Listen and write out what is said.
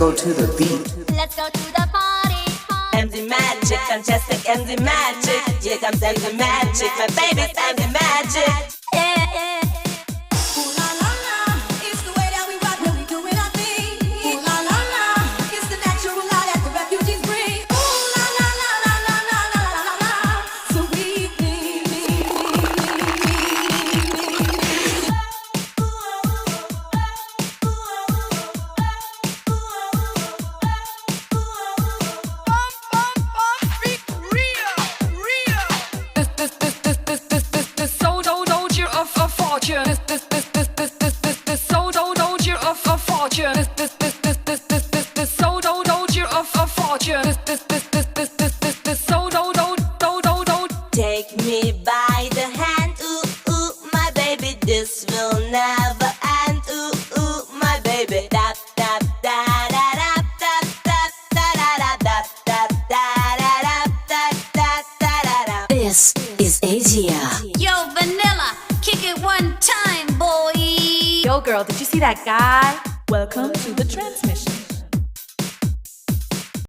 go to the beat. Let's go to the party. MD Magic, fantastic MD Magic. Here comes MD Magic, my baby's MD Magic. Yeah, yeah. Take me by the hand, ooh, ooh, my baby, this will never end, ooh, ooh, my baby. Da da da da da da da da da da da da da da. This is Asia. Yo, Vanilla, kick it one time, boy. Yo, girl, did you see that guy? Welcome to the transmission.